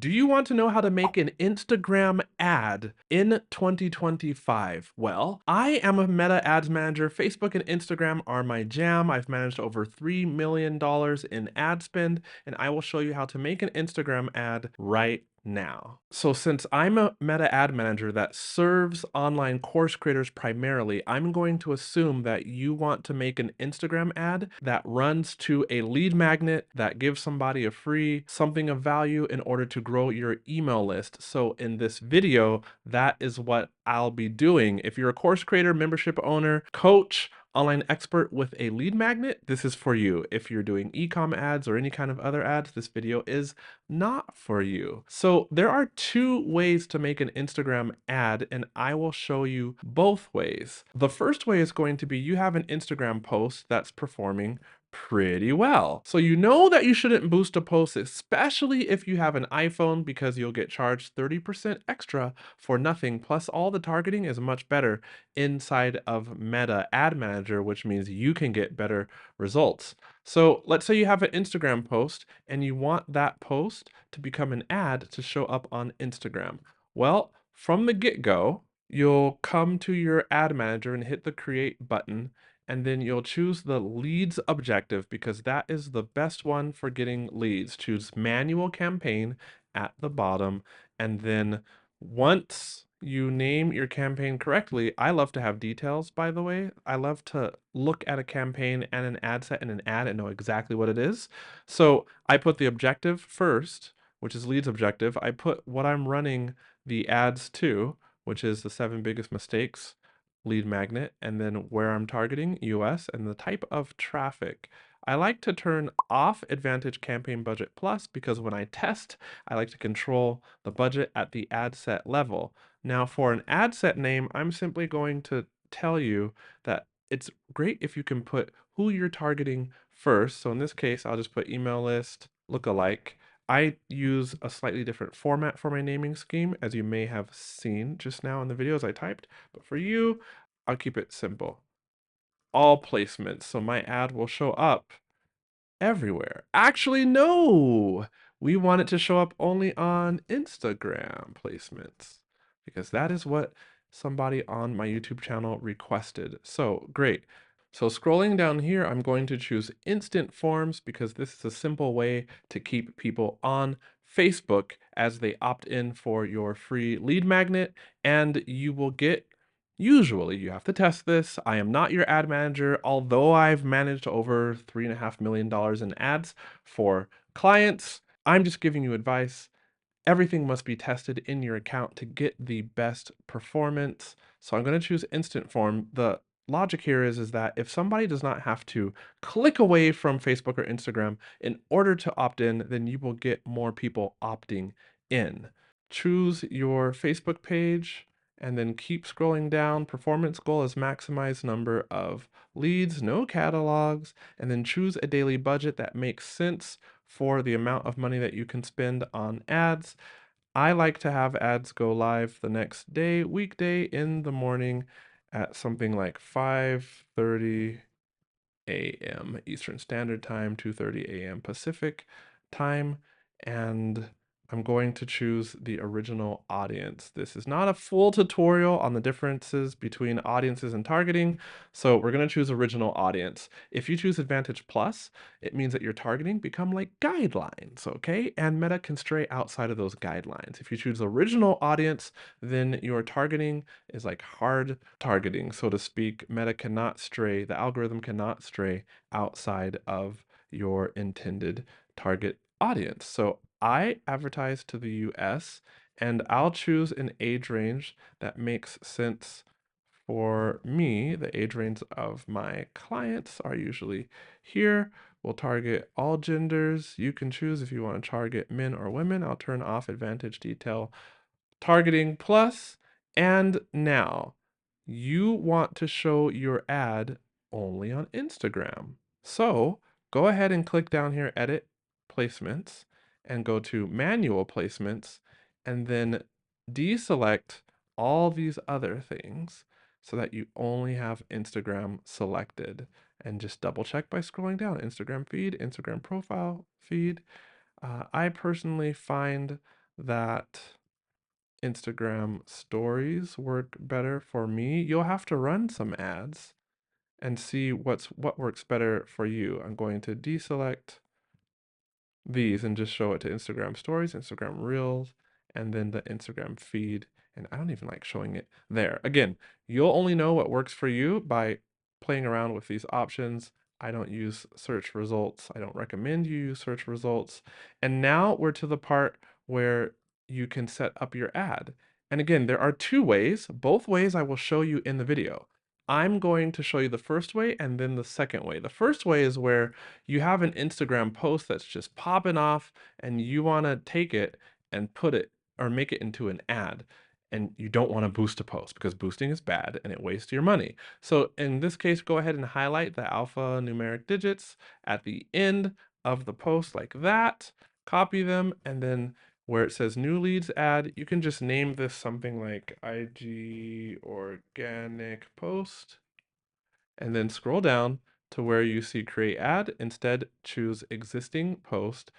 Do you want to know how to make an Instagram ad in 2025? Well, I am a Meta Ads Manager. Facebook and Instagram are my jam. I've managed over $3 million in ad spend, and I will show you how to make an Instagram ad right now. So since I'm a Meta Ad Manager that serves online course creators primarily, I'm going to assume that you want to make an Instagram ad that runs to a lead magnet that gives somebody a free something of value in order to grow your email list. So in this video, that is what I'll be doing. If you're a course creator, membership owner, coach, online expert with a lead magnet, this is for you. If you're doing e-com ads or any kind of other ads, this video is not for you. So there are two ways to make an Instagram ad, and I will show you both ways. The first way is going to be you have an Instagram post that's performing pretty well. So you know that you shouldn't boost a post, especially if you have an iPhone, because you'll get charged 30% extra for nothing. Plus all the targeting is much better inside of Meta Ad Manager, which means you can get better results. So let's say you have an Instagram post and you want that post to become an ad to show up on Instagram. Well, from the get-go, you'll come to your ad manager and hit the create button, and then you'll choose the leads objective because that is the best one for getting leads. Choose manual campaign at the bottom, and then once you name your campaign correctly, I love to have details, by the way. I love to look at a campaign and an ad set and an ad and know exactly what it is. So I put the objective first, which is leads objective. I put what I'm running the ads to, which is the 7 biggest mistakes lead magnet, and then where I'm targeting, US, and the type of traffic. I like to turn off Advantage Campaign Budget Plus because when I test, I like to control the budget at the ad set level. Now for an ad set name, I'm simply going to tell you that it's great if you can put who you're targeting first. So in this case, I'll just put email list, lookalike. I use a slightly different format for my naming scheme, as you may have seen just now in the videos I typed. But for you, I'll keep it simple. All placements, so my ad will show up everywhere. Actually, no! We want it to show up only on Instagram placements because that is what somebody on my YouTube channel requested. So great. So scrolling down here, I'm going to choose instant forms because this is a simple way to keep people on Facebook as they opt in for your free lead magnet, and you will get. Usually, you have to test this. I am not your ad manager, although I've managed over $3.5 million in ads for clients. I'm just giving you advice. Everything must be tested in your account to get the best performance. So I'm going to choose instant form. The logic here is that if somebody does not have to click away from Facebook or Instagram in order to opt in, then you will get more people opting in. Choose your Facebook page and then keep scrolling down. Performance goal is maximize number of leads, no catalogs, and then choose a daily budget that makes sense for the amount of money that you can spend on ads. I like to have ads go live the next day, weekday in the morning at something like 5:30 a.m. Eastern Standard Time, 2:30 a.m. Pacific time, and I'm going to choose the original audience. This is not a full tutorial on the differences between audiences and targeting, so we're going to choose original audience. If you choose Advantage Plus, it means that your targeting become like guidelines, okay? And Meta can stray outside of those guidelines. If you choose original audience, then your targeting is like hard targeting, so to speak. Meta cannot stray, the algorithm cannot stray outside of your intended target audience. So I advertise to the US, and I'll choose an age range that makes sense for me. The age range of my clients are usually here. We'll target all genders. You can choose if you want to target men or women. I'll turn off advantage detail targeting plus, and now you want to show your ad only on Instagram. So go ahead and click down here, edit placements, and go to manual placements, and then deselect all these other things so that you only have Instagram selected. And just double check by scrolling down Instagram feed, Instagram profile feed. I personally find that Instagram stories work better for me, you'll have to run some ads and see what works better for you. I'm going to deselect these and just show it to Instagram stories, Instagram reels, and then the Instagram feed. And I don't even like showing it there. Again, you'll only know what works for you by playing around with these options. I don't use search results. I don't recommend you use search results. And now we're to the part where you can set up your ad. And again, there are two ways. Both ways I will show you in the video. I'm going to show you the first way and then the second way. The first way is where you have an Instagram post that's just popping off and you want to take it and put it or make it into an ad. And you don't want to boost a post because boosting is bad and it wastes your money. So in this case, go ahead and highlight the alphanumeric digits at the end of the post like that, copy them, and then where it says new leads ad, you can just name this something like IG organic post and then scroll down to where you see create ad. Instead, choose existing post,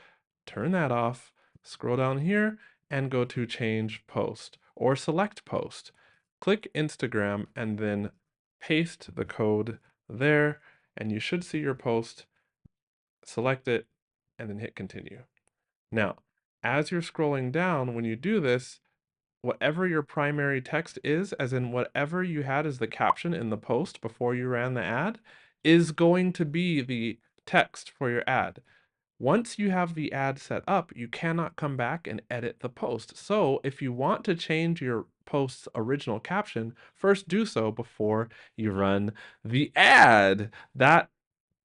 turn that off, scroll down here and go to change post or select post. Click Instagram and then paste the code there and you should see your post, select it, and then hit continue. Now, as you're scrolling down, when you do this, whatever your primary text is, as in whatever you had as the caption in the post before you ran the ad, is going to be the text for your ad. Once you have the ad set up, you cannot come back and edit the post. So if you want to change your post's original caption, first do so before you run the ad. That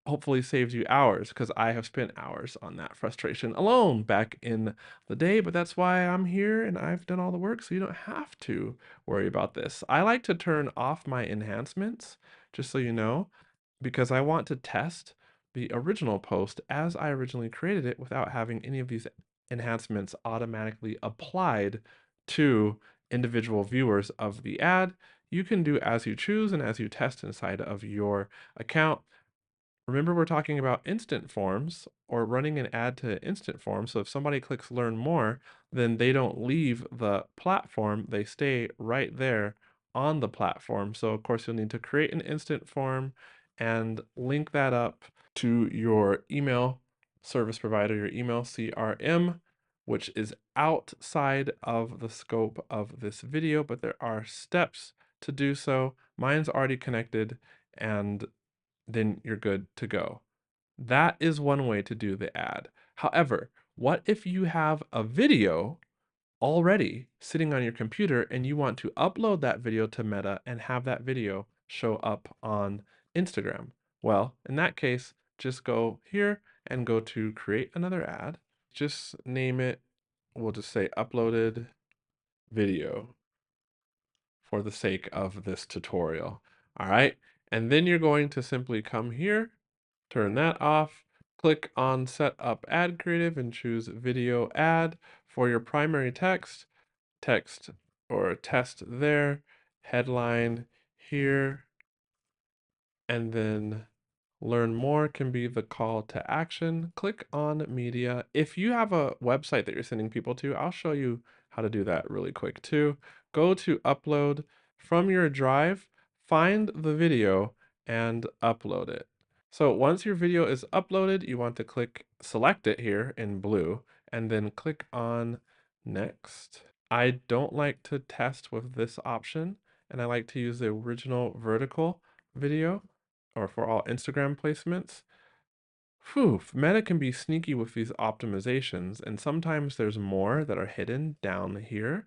hopefully saves you hours because I have spent hours on that frustration alone back in the day, but that's why I'm here and I've done all the work so you don't have to worry about this. I like to turn off my enhancements, just so you know, because I want to test the original post as I originally created it without having any of these enhancements automatically applied to individual viewers of the ad. You can do as you choose and as you test inside of your account. Remember, we're talking about instant forms or running an ad to instant forms. So if somebody clicks learn more, then they don't leave the platform. They stay right there on the platform. So of course, you'll need to create an instant form and link that up to your email service provider, your email CRM, which is outside of the scope of this video, but there are steps to do so. Mine's already connected and then you're good to go. That is one way to do the ad. However, what if you have a video already sitting on your computer and you want to upload that video to Meta and have that video show up on Instagram? Well, in that case, just go here and go to create another ad. Just name it, we'll just say uploaded video for the sake of this tutorial. All right. And then you're going to simply come here, turn that off, click on set up ad creative and choose video ad for your primary text, text or test there, headline here, and then learn more can be the call to action. Click on media. If you have a website that you're sending people to, I'll show you how to do that really quick too. Go to upload from your drive, find the video and upload it. So once your video is uploaded, you want to select it here in blue, and then click on next. I don't like to test with this option, and I like to use the original vertical video or for all Instagram placements. Whew, Meta can be sneaky with these optimizations, and sometimes there's more that are hidden down here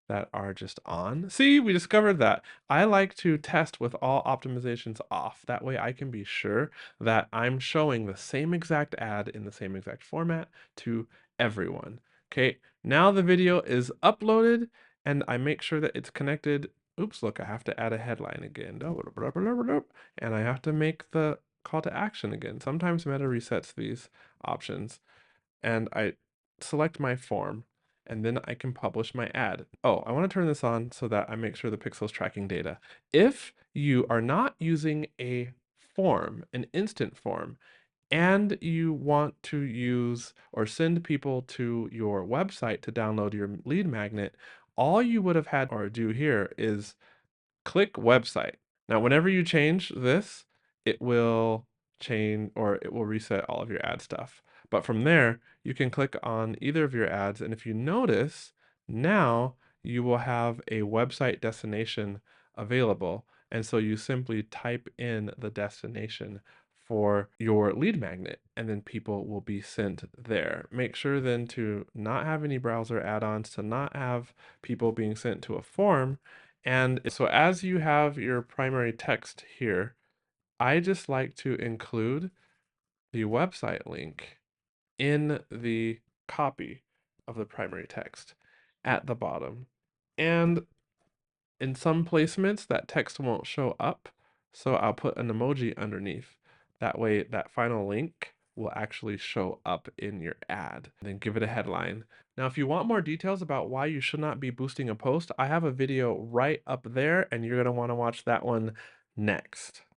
that are just on. See, we discovered that. I like to test with all optimizations off. That way I can be sure that I'm showing the same exact ad in the same exact format to everyone. Okay, now the video is uploaded and I make sure that it's connected. Oops, look, I have to add a headline again. And I have to make the call to action again. Sometimes Meta resets these options and I select my form and then I can publish my ad. Oh, I want to turn this on so that I make sure the pixel's tracking data. If you are not using a form, an instant form, and you want to use or send people to your website to download your lead magnet, all you would have had or do here is click website. Now, whenever you change this, it will change or it will reset all of your ad stuff. But from there, you can click on either of your ads. And if you notice, now you will have a website destination available. And so you simply type in the destination for your lead magnet, and then people will be sent there. Make sure then to not have any browser add-ons, to not have people being sent to a form. And so as you have your primary text here, I just like to include the website link in the copy of the primary text at the bottom. And in some placements, that text won't show up, so I'll put an emoji underneath. That way, that final link will actually show up in your ad. Then give it a headline. Now, if you want more details about why you should not be boosting a post, I have a video right up there, and you're gonna wanna watch that one next.